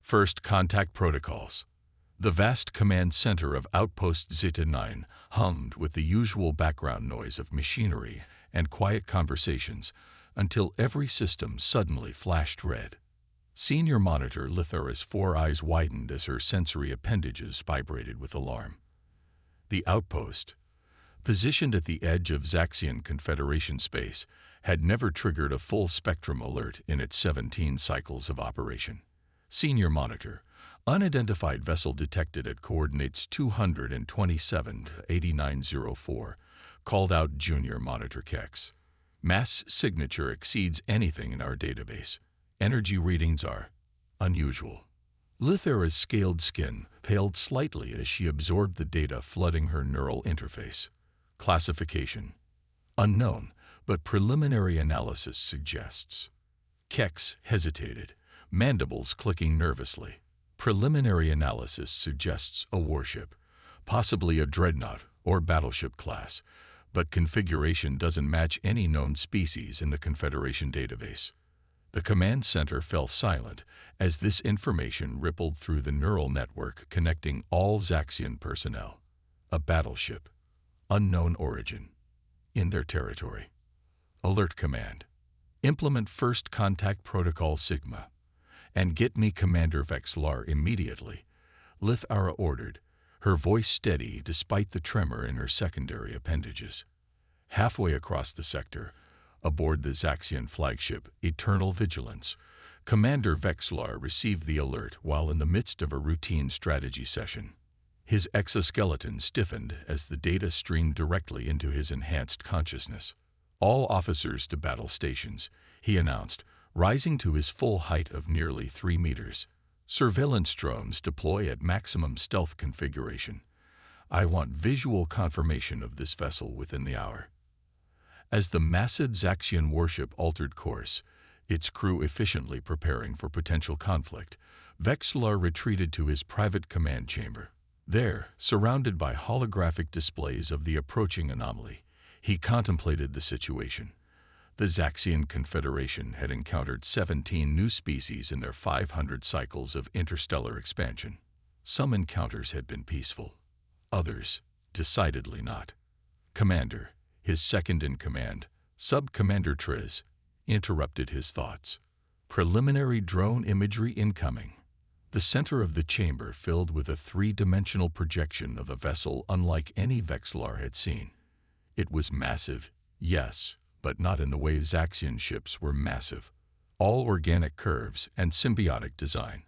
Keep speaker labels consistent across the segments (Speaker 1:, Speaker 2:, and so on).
Speaker 1: First Contact Protocols. The vast command center of Outpost Zeta 9 hummed with the usual background noise of machinery and quiet conversations until every system suddenly flashed red. Senior Monitor Lithara's four eyes widened as her sensory appendages vibrated with alarm. The outpost, positioned at the edge of Zaxian Confederation space, had never triggered a full-spectrum alert in its 17 cycles of operation. Senior Monitor, unidentified vessel detected at coordinates 227 to 8904, called out Junior Monitor Kex. Mass signature exceeds anything in our database. Energy readings are unusual. Lithara's scaled skin paled slightly as she absorbed the data flooding her neural interface. Classification: unknown, but preliminary analysis suggests. Kex hesitated, mandibles clicking nervously. Preliminary analysis suggests a warship, possibly a dreadnought or battleship class, but configuration doesn't match any known species in the Confederation database. The command center fell silent as this information rippled through the neural network connecting all Zaxian personnel. A battleship, unknown origin, in their territory. Alert command: implement First Contact Protocol Sigma, and get me Commander Vexlar immediately, Lithara ordered, her voice steady despite the tremor in her secondary appendages. Halfway across the sector, aboard the Zaxian flagship Eternal Vigilance, Commander Vexlar received the alert while in the midst of a routine strategy session. His exoskeleton stiffened as the data streamed directly into his enhanced consciousness. All officers to battle stations, he announced, rising to his full height of nearly 3 meters. Surveillance drones deploy at maximum stealth configuration. I want visual confirmation of this vessel within the hour. As the massive Zaxian warship altered course, its crew efficiently preparing for potential conflict, Vexlar retreated to his private command chamber. There, surrounded by holographic displays of the approaching anomaly, he contemplated the situation. The Zaxian Confederation had encountered 17 new species in their 500 cycles of interstellar expansion. Some encounters had been peaceful, others decidedly not. Commander, his second-in-command, Sub-Commander Triz, interrupted his thoughts. Preliminary drone imagery incoming. The center of the chamber filled with a three-dimensional projection of a vessel unlike any Vexlar had seen. It was massive, yes, but not in the way Zaxian ships were massive. All organic curves and symbiotic design.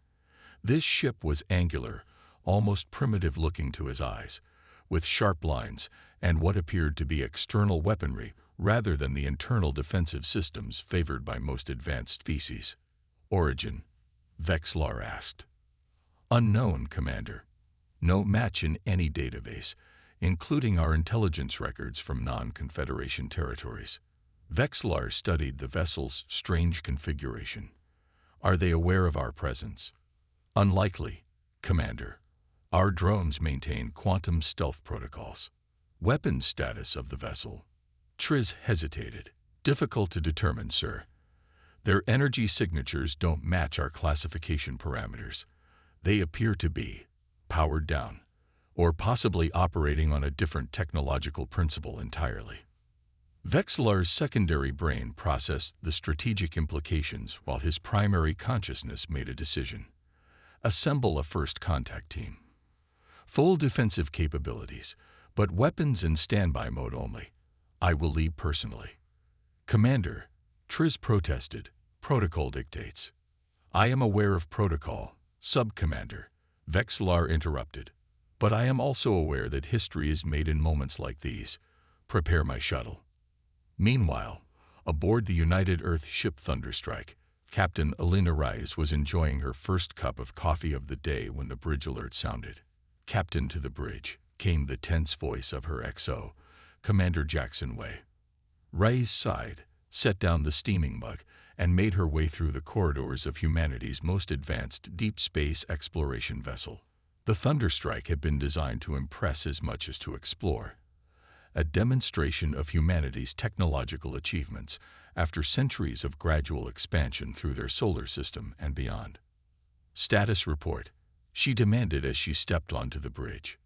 Speaker 1: This ship was angular, almost primitive-looking to his eyes, with sharp lines and what appeared to be external weaponry rather than the internal defensive systems favored by most advanced species. Origin? Vexlar asked. Unknown, Commander. No match in any database, including our intelligence records from non-Confederation territories. Vexlar studied the vessel's strange configuration. Are they aware of our presence? Unlikely, Commander. Our drones maintain quantum stealth protocols. Weapons status of the vessel? Triz hesitated. Difficult to determine, sir. Their energy signatures don't match our classification parameters. They appear to be powered down, or possibly operating on a different technological principle entirely. Vexlar's secondary brain processed the strategic implications while his primary consciousness made a decision. Assemble a first contact team. Full defensive capabilities, but weapons in standby mode only. I will lead personally. Commander, Triz protested. Protocol dictates. I am aware of protocol, Sub-Commander, Vexlar interrupted. But I am also aware that history is made in moments like these. Prepare my shuttle. Meanwhile, aboard the United Earth ship Thunderstrike, Captain Alina Rise was enjoying her first cup of coffee of the day when the bridge alert sounded. Captain to the bridge, came the tense voice of her XO, Commander Jackson Way. Rise sighed, set down the steaming mug, and made her way through the corridors of humanity's most advanced deep space exploration vessel. The Thunderstrike had been designed to impress as much as to explore. A demonstration of humanity's technological achievements after centuries of gradual expansion through their solar system and beyond. Status report, she demanded as she stepped onto the bridge.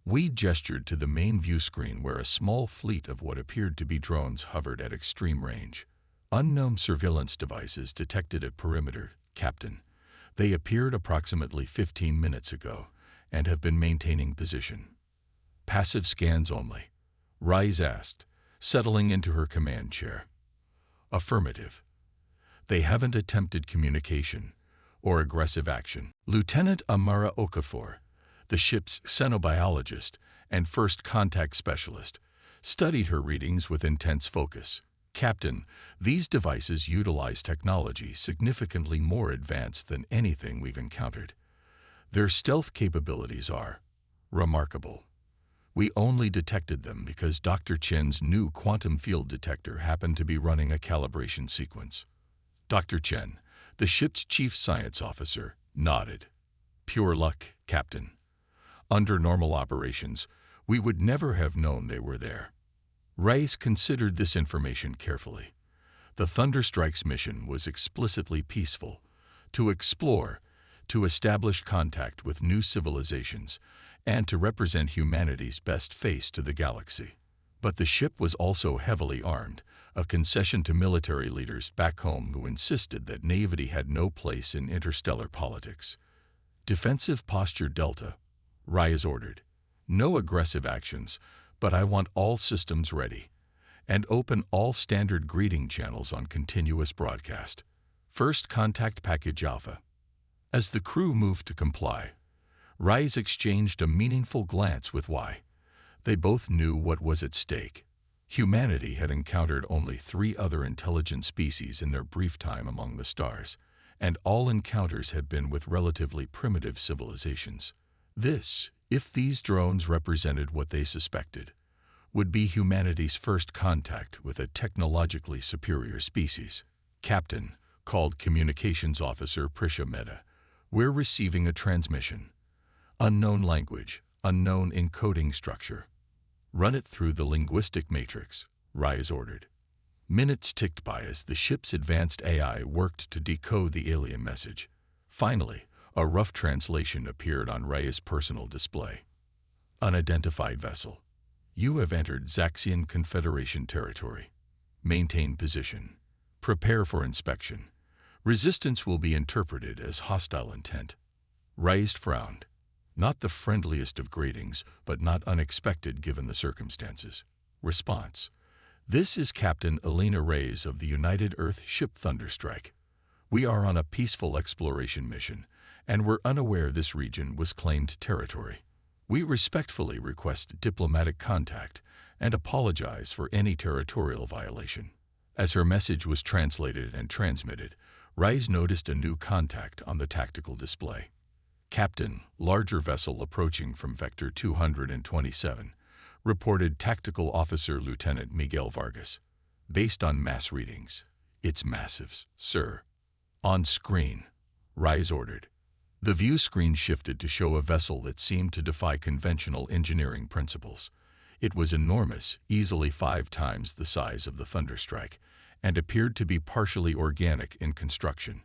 Speaker 1: We gestured to the main view screen where a small fleet of what appeared to be drones hovered at extreme range. Unknown surveillance devices detected at perimeter, Captain. They appeared approximately 15 minutes ago and have been maintaining position. Passive scans only, Rise asked, settling into her command chair. Affirmative. They haven't attempted communication or aggressive action. Lieutenant Amara Okafor, the ship's xenobiologist and first contact specialist, studied her readings with intense focus. Captain, these devices utilize technology significantly more advanced than anything we've encountered. Their stealth capabilities are remarkable. We only detected them because Dr. Chen's new quantum field detector happened to be running a calibration sequence. Dr. Chen, the ship's chief science officer, nodded. Pure luck, Captain. Under normal operations, we would never have known they were there. Rice considered this information carefully. The Thunderstrike's mission was explicitly peaceful, to explore, to establish contact with new civilizations, and to represent humanity's best face to the galaxy. But the ship was also heavily armed, a concession to military leaders back home who insisted that naivety had no place in interstellar politics. Defensive posture Delta, Rise ordered. No aggressive actions, but I want all systems ready. And open all standard greeting channels on continuous broadcast. First contact package Alpha. As the crew moved to comply, Rise exchanged a meaningful glance with Y. They both knew what was at stake. Humanity had encountered only 3 other intelligent species in their brief time among the stars, and all encounters had been with relatively primitive civilizations. This, if these drones represented what they suspected, would be humanity's first contact with a technologically superior species. Captain, called Communications Officer Prisha Mehta, we're receiving a transmission. Unknown language, unknown encoding structure. Run it through the linguistic matrix, Rise ordered. Minutes ticked by as the ship's advanced AI worked to decode the alien message. Finally, a rough translation appeared on Rise's personal display. Unidentified vessel. You have entered Zaxian Confederation territory. Maintain position. Prepare for inspection. Resistance will be interpreted as hostile intent. Rise frowned. Not the friendliest of greetings, but not unexpected given the circumstances. Response. This is Captain Elena Reyes of the United Earth ship Thunderstrike. We are on a peaceful exploration mission, and we're unaware this region was claimed territory. We respectfully request diplomatic contact and apologize for any territorial violation. As her message was translated and transmitted, Rise noticed a new contact on the tactical display. Captain, larger vessel approaching from Vector 227, reported Tactical Officer Lieutenant Miguel Vargas. Based on mass readings, it's massive, sir. On screen, Rise ordered. The view screen shifted to show a vessel that seemed to defy conventional engineering principles. It was enormous, easily 5 times the size of the Thunderstrike, and appeared to be partially organic in construction,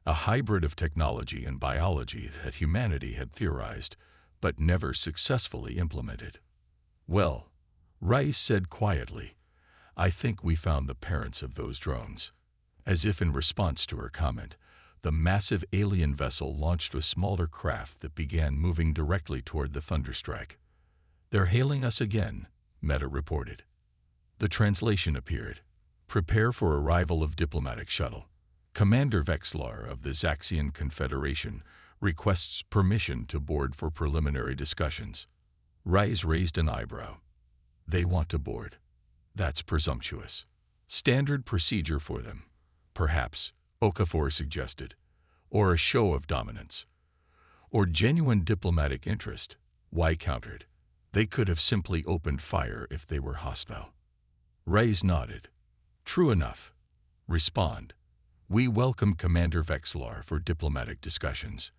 Speaker 1: a hybrid of technology and biology that humanity had theorized, but never successfully implemented. Well, Rice said quietly, I think we found the parents of those drones. As if in response to her comment, the massive alien vessel launched a smaller craft that began moving directly toward the Thunderstrike. They're hailing us again, Mehta reported. The translation appeared. Prepare for arrival of diplomatic shuttle. Commander Vexlar of the Zaxian Confederation requests permission to board for preliminary discussions. Rise raised an eyebrow. They want to board. That's presumptuous. Standard procedure for them. Perhaps, Okafor suggested. Or a show of dominance. Or genuine diplomatic interest, Y countered. They could have simply opened fire if they were hostile. Rise nodded. True enough. Respond. We welcome Commander Vexlar for diplomatic discussions.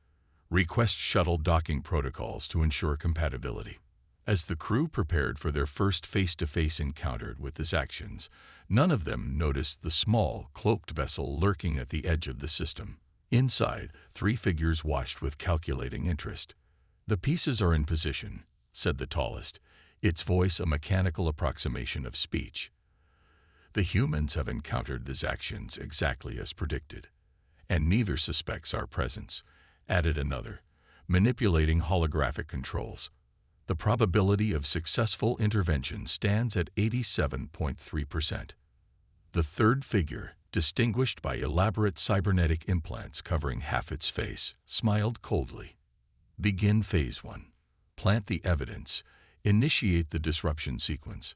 Speaker 1: Request shuttle docking protocols to ensure compatibility. As the crew prepared for their first face-to-face encounter with the Zaxians, none of them noticed the small, cloaked vessel lurking at the edge of the system. Inside, 3 figures watched with calculating interest. "The pieces are in position," said the tallest, its voice a mechanical approximation of speech. "The humans have encountered these actions exactly as predicted, and neither suspects our presence," added another, manipulating holographic controls. "The probability of successful intervention stands at 87.3%. The third figure, distinguished by elaborate cybernetic implants covering half its face, smiled coldly. "Begin Phase 1. Plant the evidence. Initiate the disruption sequence.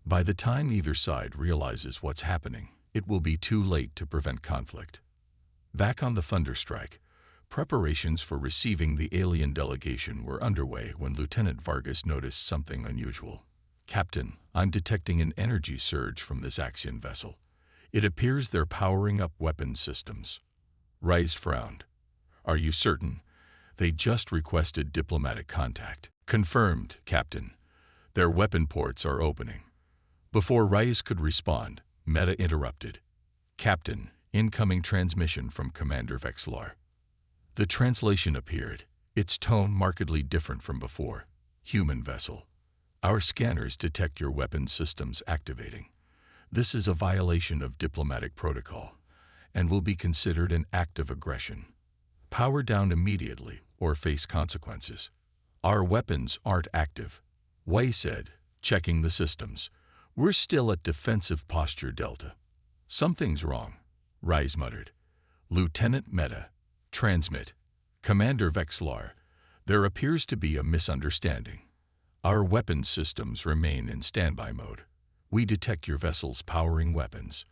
Speaker 1: By the time either side realizes what's happening, it will be too late to prevent conflict." Back on the Thunderstrike, preparations for receiving the alien delegation were underway when Lieutenant Vargas noticed something unusual. "Captain, I'm detecting an energy surge from this Axion vessel. It appears they're powering up weapons systems." Rice frowned. "Are you certain? They just requested diplomatic contact." "Confirmed, Captain. Their weapon ports are opening." Before Rice could respond, Meta interrupted. "Captain, incoming transmission from Commander Vexlar." The translation appeared, its tone markedly different from before. "Human vessel. Our scanners detect your weapons systems activating. This is a violation of diplomatic protocol and will be considered an act of aggression. Power down immediately or face consequences." "Our weapons aren't active," Wei said, checking the systems. "We're still at defensive posture Delta." "Something's wrong," Rice muttered. "Lieutenant Meta, transmit. Commander Vexlar, there appears to be a misunderstanding. Our weapons systems remain in standby mode. We detect your vessels powering weapons.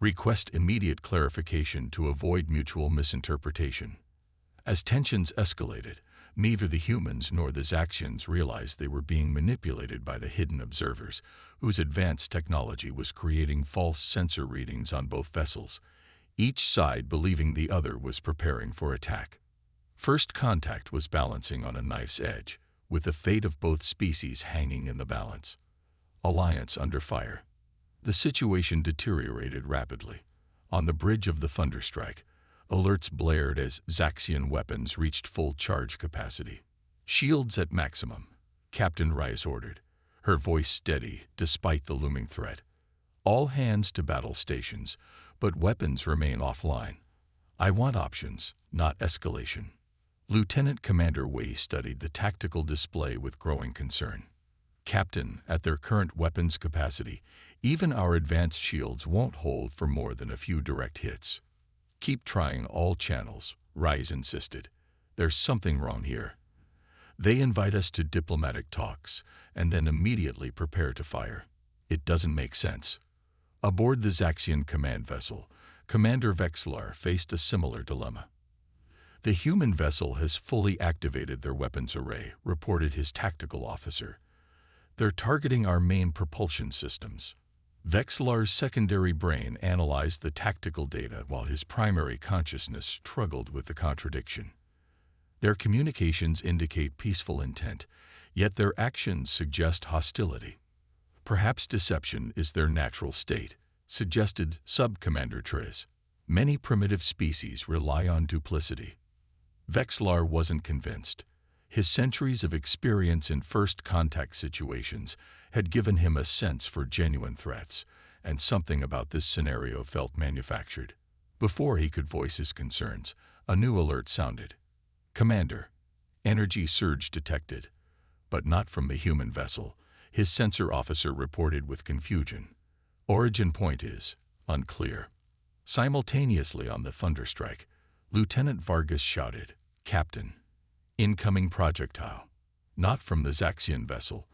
Speaker 1: Request immediate clarification to avoid mutual misinterpretation." As tensions escalated, neither the humans nor the Zaxians realized they were being manipulated by the hidden observers, whose advanced technology was creating false sensor readings on both vessels, each side believing the other was preparing for attack. First Contact was balancing on a knife's edge, with the fate of both species hanging in the balance. Alliance under fire. The situation deteriorated rapidly. On the bridge of the Thunderstrike, alerts blared as Zaxian weapons reached full charge capacity. "Shields at maximum," Captain Rice ordered, her voice steady despite the looming threat. "All hands to battle stations, but weapons remain offline. I want options, not escalation." Lieutenant Commander Wei studied the tactical display with growing concern. "Captain, at their current weapons capacity, even our advanced shields won't hold for more than a few direct hits." "Keep trying all channels," Rice insisted. "There's something wrong here. They invite us to diplomatic talks and then immediately prepare to fire. It doesn't make sense." Aboard the Zaxian command vessel, Commander Vexlar faced a similar dilemma. "The human vessel has fully activated their weapons array," reported his tactical officer. "They're targeting our main propulsion systems." Vexlar's secondary brain analyzed the tactical data while his primary consciousness struggled with the contradiction. Their communications indicate peaceful intent, yet their actions suggest hostility. "Perhaps deception is their natural state," suggested Sub-Commander Triz. "Many primitive species rely on duplicity." Vexlar wasn't convinced. His centuries of experience in first contact situations had given him a sense for genuine threats, and something about this scenario felt manufactured. Before he could voice his concerns, a new alert sounded. "Commander, energy surge detected, but not from the human vessel," his sensor officer reported with confusion. "Origin point is unclear." Simultaneously on the Thunderstrike, Lieutenant Vargas shouted, "Captain, incoming projectile. Not from the Zaxian vessel.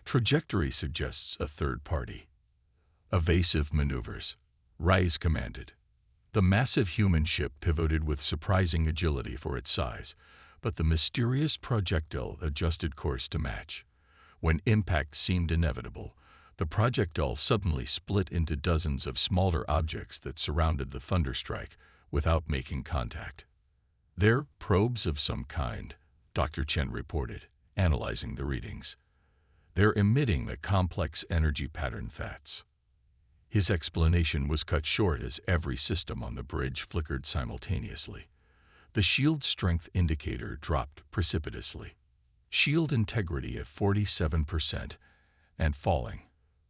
Speaker 1: Trajectory suggests a third party." "Evasive maneuvers," Rice commanded. The massive human ship pivoted with surprising agility for its size, but the mysterious projectile adjusted course to match. When impact seemed inevitable, the projectile suddenly split into dozens of smaller objects that surrounded the Thunderstrike without making contact. "They're probes of some kind," Dr. Chen reported, analyzing the readings. "They're emitting the complex energy pattern THATs." His explanation was cut short as every system on the bridge flickered simultaneously. The shield strength indicator dropped precipitously. Shield integrity at 47% and falling.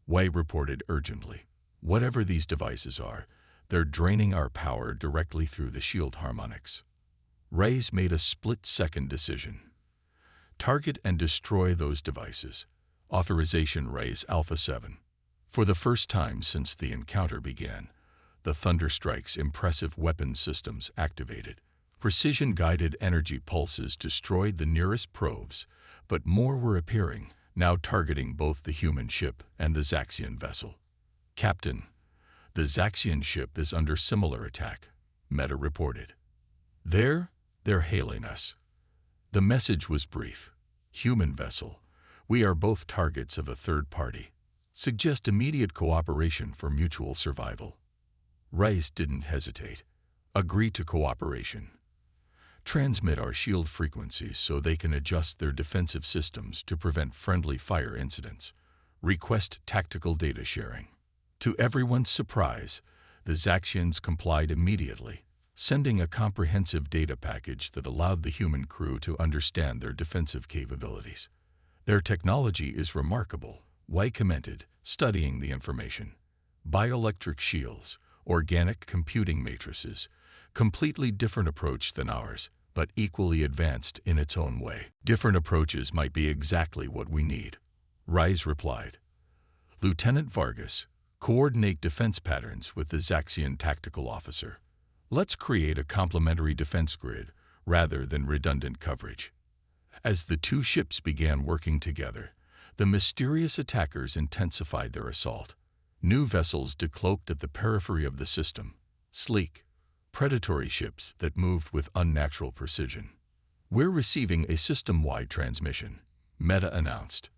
Speaker 1: Wei reported urgently. Whatever these devices are, they're draining our power directly through the shield harmonics. Reyes made a split-second decision. Target and destroy those devices. Authorization Reyes Alpha 7. For the first time since the encounter began, the Thunderstrike's impressive weapon systems activated. Precision-guided energy pulses destroyed the nearest probes, but more were appearing, now targeting both the human ship and the Zaxian vessel. Captain, the Zaxian ship is under similar attack, Meta reported. They're hailing us. The message was brief. Human vessel, we are both targets of a third party. Suggest immediate cooperation for mutual survival. Reyes didn't hesitate. Agree to cooperation. Transmit our shield frequencies so they can adjust their defensive systems to prevent friendly fire incidents. Request tactical data sharing. To everyone's surprise, the Zaxians complied immediately, sending a comprehensive data package that allowed the human crew to understand their defensive capabilities. Their technology is remarkable, Wei commented, studying the information. Bioelectric shields, organic computing matrices, completely different approach than ours, but equally advanced in its own way. Different approaches might be exactly what we need, Reyes replied. Lieutenant Vargas, coordinate defense patterns with the Zaxian tactical officer. Let's create a complementary defense grid rather than redundant coverage. As the two ships began working together, the mysterious attackers intensified their assault. New vessels decloaked at the periphery of the system, sleek, predatory ships that moved with unnatural precision. We're receiving a system-wide transmission, Meta announced.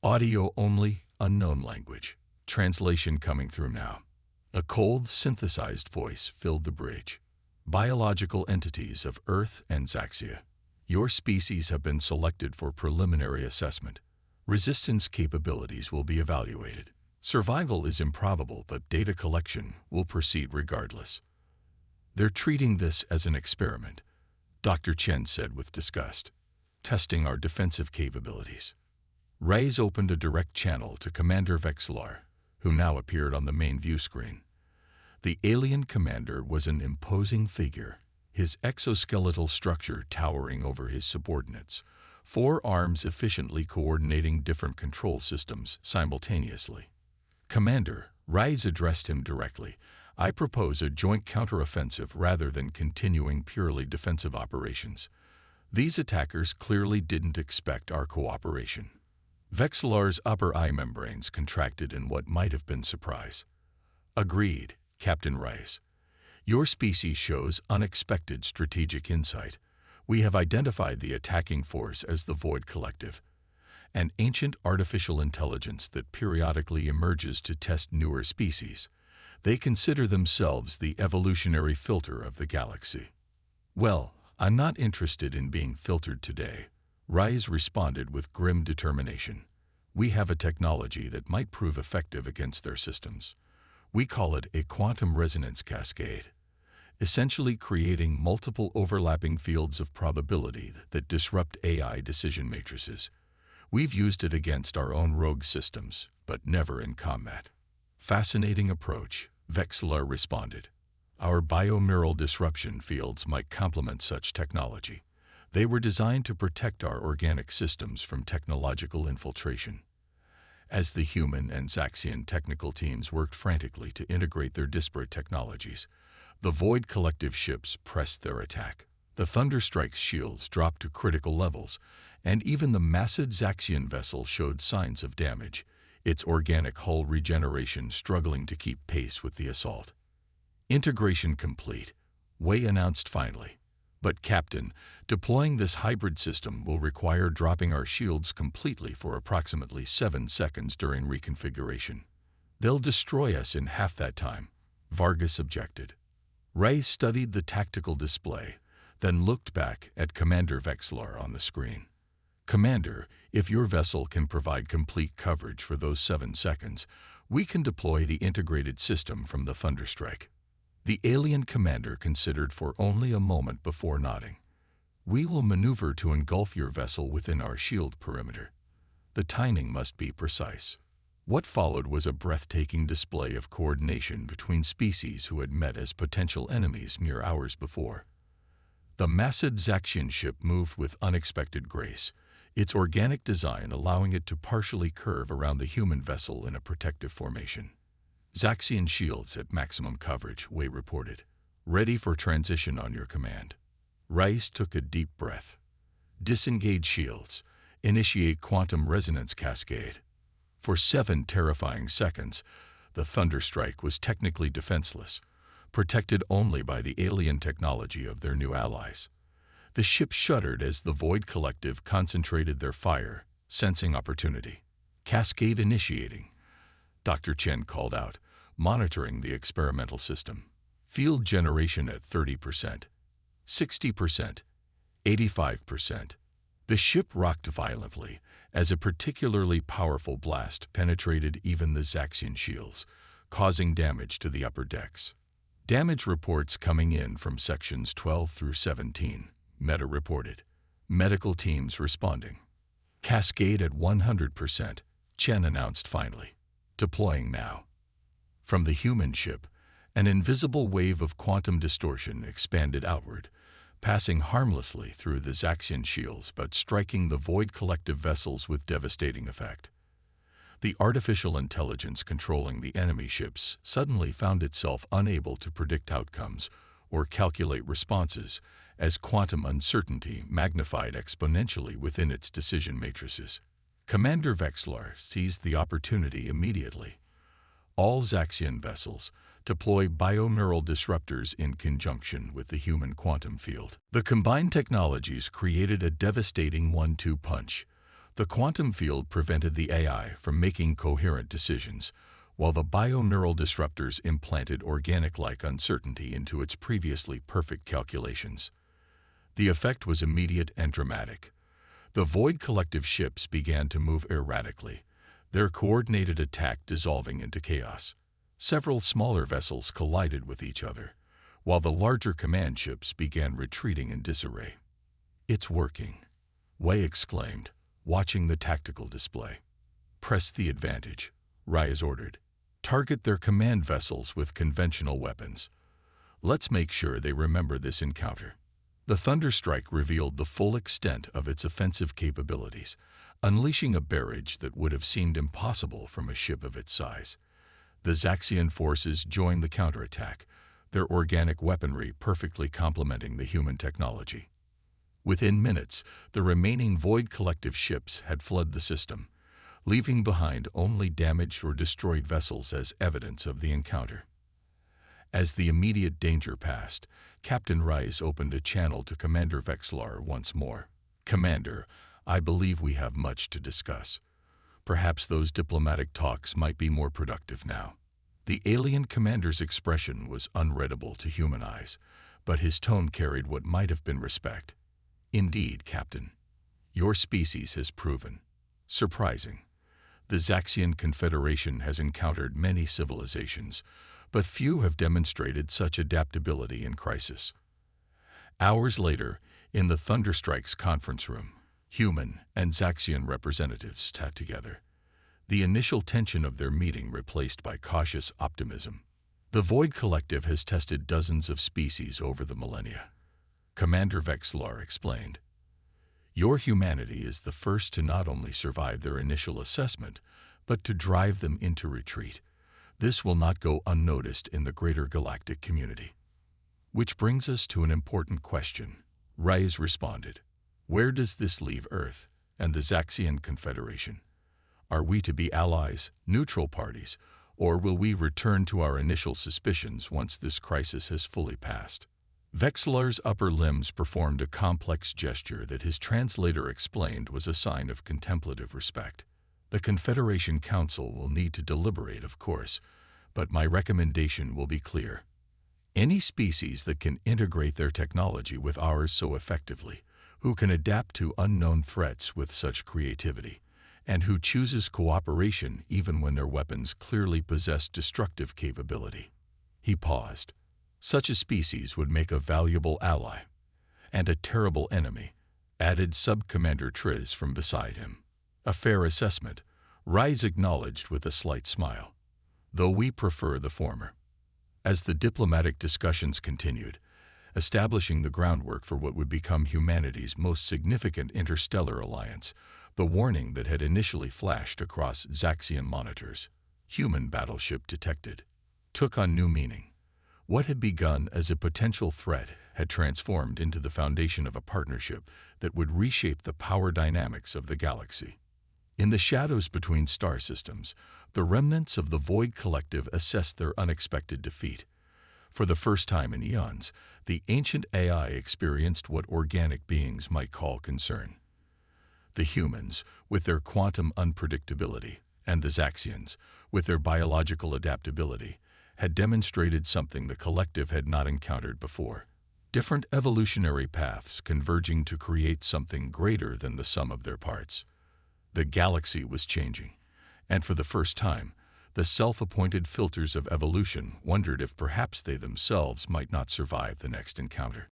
Speaker 1: Audio only, unknown language. Translation coming through now. A cold, synthesized voice filled the bridge. Biological entities of Earth and Zaxia. Your species have been selected for preliminary assessment. Resistance capabilities will be evaluated. Survival is improbable, but data collection will proceed regardless. They're treating this as an experiment, Dr. Chen said with disgust, testing our defensive capabilities. Reyes opened a direct channel to Commander Vexlar, who now appeared on the main view screen. The alien commander was an imposing figure, his exoskeletal structure towering over his subordinates, 4 arms efficiently coordinating different control systems simultaneously. Commander, Reyes addressed him directly. I propose a joint counteroffensive rather than continuing purely defensive operations. These attackers clearly didn't expect our cooperation. Vexlar's upper eye membranes contracted in what might have been surprise. Agreed, Captain Reyes. Your species shows unexpected strategic insight. We have identified the attacking force as the Void Collective, an ancient artificial intelligence that periodically emerges to test newer species. They consider themselves the evolutionary filter of the galaxy. Well, I'm not interested in being filtered today, Reyes responded with grim determination. We have a technology that might prove effective against their systems. We call it a quantum resonance cascade, essentially creating multiple overlapping fields of probability that disrupt AI decision matrices. We've used it against our own rogue systems, but never in combat. Fascinating approach, Vexlar responded. Our biomural disruption fields might complement such technology. They were designed to protect our organic systems from technological infiltration. As the human and Zaxian technical teams worked frantically to integrate their disparate technologies, the Void Collective ships pressed their attack. The Thunderstrike's shields dropped to critical levels, and even the massive Zaxian vessel showed signs of damage, its organic hull regeneration struggling to keep pace with the assault. Integration complete, Wei announced finally. But Captain, deploying this hybrid system will require dropping our shields completely for approximately 7 seconds during reconfiguration. They'll destroy us in half that time, Vargas objected. Rey studied the tactical display, then looked back at Commander Vexlar on the screen. Commander, if your vessel can provide complete coverage for those 7 seconds, We can deploy the integrated system from the Thunderstrike. The alien commander considered for only a moment before nodding. We will maneuver to engulf your vessel within our shield perimeter. The timing must be precise. What followed was a breathtaking display of coordination between species who had met as potential enemies mere hours before. The massive Zaxian ship moved with unexpected grace, its organic design allowing it to partially curve around the human vessel in a protective formation. Zaxian shields at maximum coverage, Wei reported. Ready for transition on your command. Rice took a deep breath. Disengage shields. Initiate quantum resonance cascade. For 7 terrifying seconds, the Thunderstrike was technically defenseless, protected only by the alien technology of their new allies. The ship shuddered as the Void Collective concentrated their fire, sensing opportunity. Cascade initiating, Dr. Chen called out, monitoring the experimental system. Field generation at 30%, 60%, 85%. The ship rocked violently as a particularly powerful blast penetrated even the Zaxian shields, causing damage to the upper decks. Damage reports coming in from sections 12 through 17, Meta reported. Medical teams responding. Cascade at 100%, Chen announced finally. Deploying now. From the human ship, an invisible wave of quantum distortion expanded outward, passing harmlessly through the Zaxian shields but striking the Void Collective vessels with devastating effect. The artificial intelligence controlling the enemy ships suddenly found itself unable to predict outcomes or calculate responses as quantum uncertainty magnified exponentially within its decision matrices. Commander Vexlar seized the opportunity immediately. All Zaxian vessels deploy bioneural disruptors in conjunction with the human quantum field. The combined technologies created a devastating 1-2 punch. The quantum field prevented the AI from making coherent decisions, while the bioneural disruptors implanted organic-like uncertainty into its previously perfect calculations. The effect was immediate and dramatic. The Void Collective ships began to move erratically, their coordinated attack dissolving into chaos. Several smaller vessels collided with each other, while the larger command ships began retreating in disarray. "It's working," Wei exclaimed, watching the tactical display. "Press the advantage," Reyes ordered. "Target their command vessels with conventional weapons. Let's make sure they remember this encounter." The Thunderstrike revealed the full extent of its offensive capabilities, unleashing a barrage that would have seemed impossible from a ship of its size. The Zaxian forces joined the counterattack, their organic weaponry perfectly complementing the human technology. Within minutes, the remaining Void Collective ships had fled the system, leaving behind only damaged or destroyed vessels as evidence of the encounter. As the immediate danger passed, Captain Rice opened a channel to Commander Vexlar once more. "Commander, I believe we have much to discuss. Perhaps those diplomatic talks might be more productive now." The alien commander's expression was unreadable to human eyes, but his tone carried what might have been respect. "Indeed, Captain. Your species has proven. Surprising. The Zaxian Confederation has encountered many civilizations, but few have demonstrated such adaptability in crisis." Hours later, in the Thunderstrike's conference room, human and Zaxian representatives sat together, the initial tension of their meeting replaced by cautious optimism. "The Void Collective has tested dozens of species over the millennia," Commander Vexlar explained. "Your humanity is the first to not only survive their initial assessment, but to drive them into retreat. This will not go unnoticed in the greater galactic community." "Which brings us to an important question," Reyes responded. "Where does this leave Earth and the Zaxian Confederation? Are we to be allies, neutral parties, or will we return to our initial suspicions once this crisis has fully passed?" Vexlar's upper limbs performed a complex gesture that his translator explained was a sign of contemplative respect. "The Confederation Council will need to deliberate, of course, but my recommendation will be clear. Any species that can integrate their technology with ours so effectively, who can adapt to unknown threats with such creativity, and who chooses cooperation even when their weapons clearly possess destructive capability. He paused. Such a species would make a valuable ally. And a terrible enemy, added Sub-Commander Triz from beside him. A fair assessment, Rise acknowledged with a slight smile, though we prefer the former. As the diplomatic discussions continued, establishing the groundwork for what would become humanity's most significant interstellar alliance, the warning that had initially flashed across Zaxian monitors, human battleship detected, took on new meaning. What had begun as a potential threat had transformed into the foundation of a partnership that would reshape the power dynamics of the galaxy. In the shadows between star systems, the remnants of the Void Collective assessed their unexpected defeat. For the first time in eons, the ancient AI experienced what organic beings might call concern. The humans, with their quantum unpredictability, and the Zaxians, with their biological adaptability, had demonstrated something the collective had not encountered before. Different evolutionary paths converging to create something greater than the sum of their parts. The galaxy was changing, and for the first time, the self-appointed filters of evolution wondered if perhaps they themselves might not survive the next encounter.